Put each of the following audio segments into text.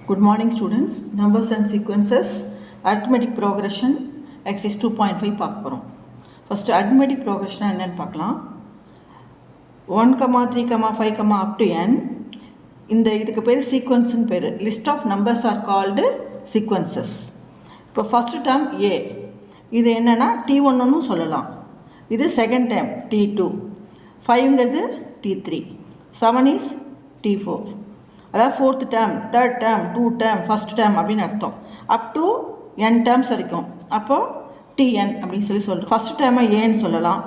Good morning students. Numbers and sequences, arithmetic progression, exercise 2.5 பார்க்க போகிறோம். First arithmetic progression என்னன்னு பார்க்கலாம். 1, 3, 5, up to n. இதுக்கு பேர் sequenceன்னு பேர். List of numbers are called sequences. இப்போ first term a. இது என்னன்னா t1ன்னு சொல்லலாம். இது second term t2. 5ங்கிறது t3. 7 is t4. அதாவது fourth term, third term, two term, first term அப்படின்னு அர்த்தம். அப் டு n டேர்ம்ஸ் வரைக்கும். அப்போது tn அப்படின்னு சொல்லிட்டு ஃபஸ்ட் டேர்மை ஏன்னு சொல்லலாம்,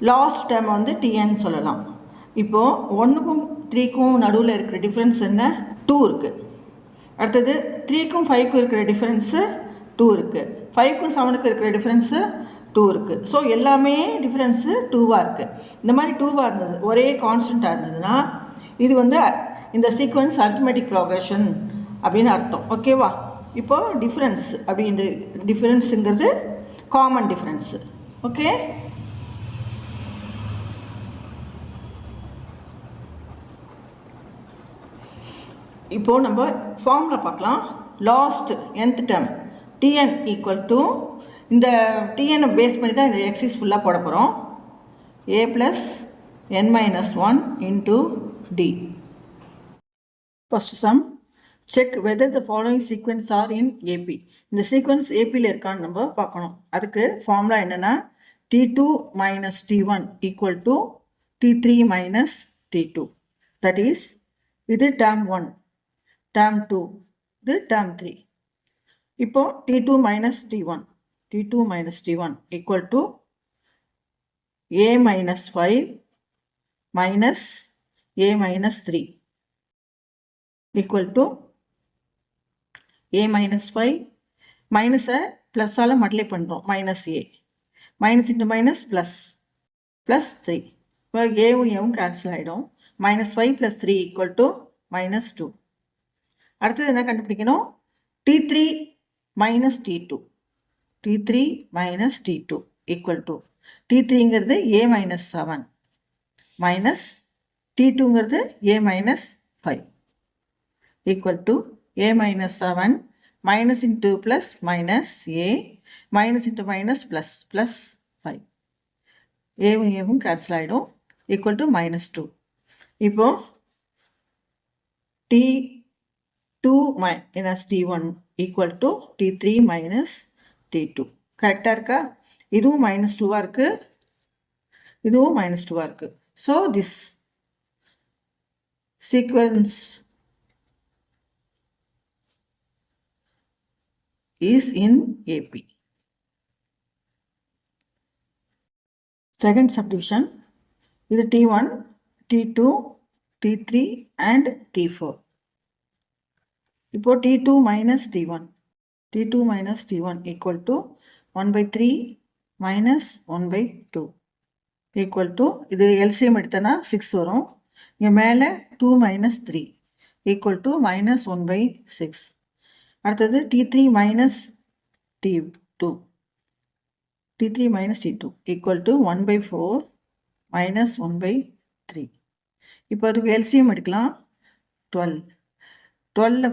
லாஸ்ட் டேர்மை வந்து tn சொல்லலாம். இப்போது 1க்கும் 3க்கும் நடுவில் இருக்கிற டிஃப்ரென்ஸ் என்ன? 2 இருக்குது. அடுத்தது 3க்கும் 5க்கும் இருக்கிற டிஃப்ரென்ஸு 2 இருக்குது. 5க்கும் 7க்கும் இருக்கிற டிஃப்ரென்ஸு 2 இருக்குது. ஸோ எல்லாமே டிஃப்ரென்ஸு 2வாக இருக்குது. இந்த மாதிரி 2வாக இருந்தது, ஒரே கான்ஸ்டண்ட்டாக இருந்ததுன்னா இது வந்து இந்த சீக்வன்ஸ் அரித்மெட்டிக் ப்ரோக்ரஷன் அப்படின்னு அர்த்தம். ஓகேவா? இப்போ டிஃப்ரென்ஸ் அப்படின்ற டிஃப்ரென்ஸுங்கிறது காமன் டிஃப்ரென்ஸு. ஓகே, இப்போது நம்ம ஃபார்முலா பார்க்கலாம். Last nth term tn equal to இந்த tn பேஸ் பண்ணி தான் இந்த எக்ஸைஸ் ஃபுல்லாக போட போகிறோம். a + n-1 into d. First sum, check whether the following sequence are in AP. இந்த sequence APல இருக்கான்னு நம்ம பார்க்கணும். அதுக்கு ஃபார்முலா என்னன்னா t2 minus t1 equal to t3 minus t2. That is, இது term 1, term 2, இது term 3. இப்போ t2 minus t1 equal to a minus 5 minus a minus 3 equal to a minus 5 minus a plus ஆல multiply பண்ணுறோம், minus a minus into minus plus 3. இப்போ ஏவும் ஏவும் cancel ஆகிடும். minus 5 plus 3 equal to minus 2. அடுத்தது என்ன கண்டுபிடிக்கணும்? t3 minus t2 equal to t3ங்கிறது a minus 7 minus t2ங்கிறது a minus 5 equal to a minus 7 minus into plus minus a minus into minus plus 5. ஏவும் cancel ஆகிடும், equal to minus 2. இப்போ t2 minus t1 equal to t3 minus t2. கரெக்டாக இருக்கா? இதுவும் minus 2வாக இருக்குது, இதுவும் minus 2வாக இருக்குது. So this sequence is in AP. Second subdivision, இது t1, t2, t3 and t4. இப்போ t2 minus t1 equal to 1/3 minus 1/2 equal to, இது LCM எடுத்தனா 6 வரும். இங்கே மேலே 2 minus 3 equal to minus 1/6. அடுத்தது t3 minus t2 equal to 1/4 minus 1/3. இப்போ அதுக்கு LCM எடுக்கலாம். 12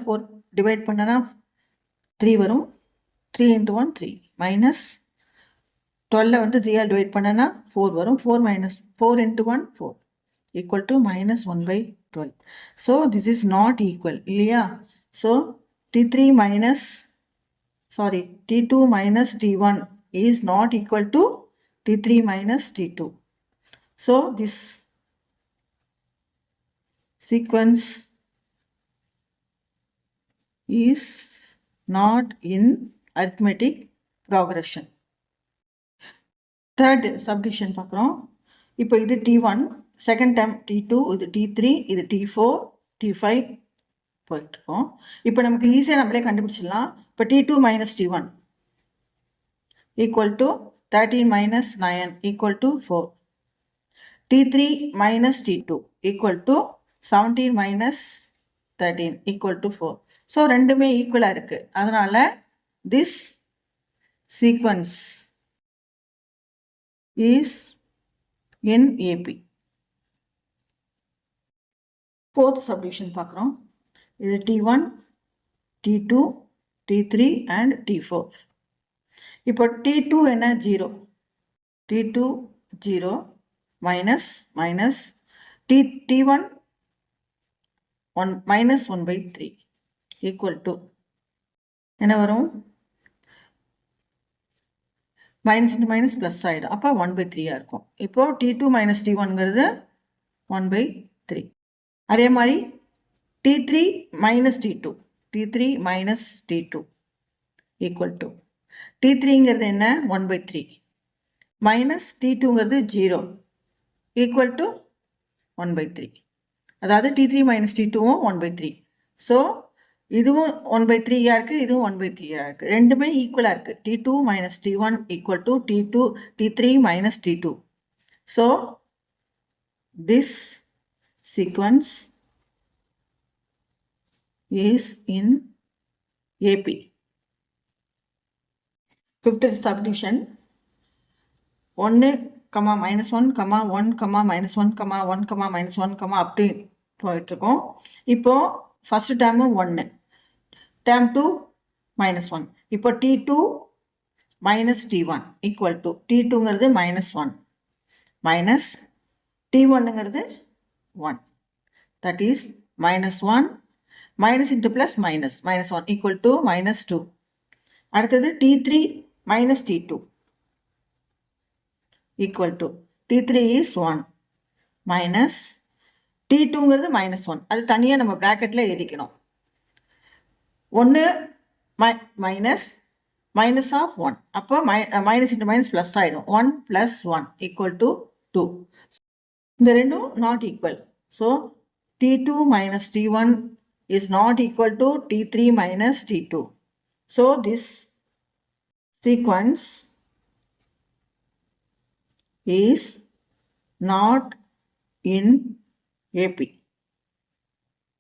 4 டிவைட் பண்ணனா 3 வரும். 3 into 1 3 minus 12 வந்து 3 டிவைட் பண்ணனா 4 வரும். 4 minus 4 into 1 4 equal to minus 1/12. So this is not equal இல்லையா? So t2 minus t1 is not equal to t3 minus t2. So this sequence is not in arithmetic progression. Third subdivision பார்க்குறோம். இப்போ இது t1, second time t2, இது t3, இது t4, t5 போயிட்டுருக்கோம். இப்போ நமக்கு ஈஸியாக நம்மளே கண்டுபிடிச்சிடலாம். இப்போ t2 minus t1 equal to 13 minus 9 equal to 4. t3 minus t2 equal to 17 minus 13 equal to 4. So ரெண்டுமே ஈக்குவலாக இருக்குது. அதனால் this sequence is in AP. Fourth subdivision பார்க்குறோம். இது T1, T2, T3 and T4. இப்போ T2 என்ன 0, T2 0 minus T1 1 minus 1/3 equal to என்ன வரும், மைனஸ் இன்ட்டு மைனஸ் ப்ளஸ் ஆகிடும், அப்போ 1/3 இருக்கும். இப்போது T2 மைனஸ் T1ங்கிறது 1/3. அதே மாதிரி T3 minus T2 equal to T3ங்கிறது என்ன 1/3 மைனஸ் T2ங்கிறது 0 ஈக்குவல் டு 1/3. அதாவது T3 மைனஸ் T2வும் 1/3. ஸோ இதுவும் 1/3 இருக்குது, இதுவும் 1/3 இருக்குது. ரெண்டுமே ஈக்குவலாக இருக்குது. T2 minus T1 equal to T3 minus T2. So this sequence is in AP. Fifth subdivision 1, -1, 1, -1, 1, -1, அப்படி போயிட்டுருக்கோம். இப்போது ஃபஸ்ட்டு டேர்மு 1, டேர்ம் 2 -1. இப்போ T2 minus T1 equal to T2ங்கிறது -1 மைனஸ் T1ங்கிறது 1. That is -1 minus into plus -1 equal to -2. அடுத்தது T3 minus T2 equal to T3 is 1 minus T2ங்கிறது -1. அது தனியாக நம்ம ப்ராக்கெட்டில் எழுதிக்கணும். 1 மைனஸ் ஆஃப் 1, அப்போ மைனஸ் இன்ட்டு மைனஸ் ப்ளஸ் ஆகிடும். 1 + 1 ஈக்குவல் டு 2. இந்த ரெண்டும் not equal. So T2 minus T1 is not equal to T3 minus T2. So this sequence is not in AP.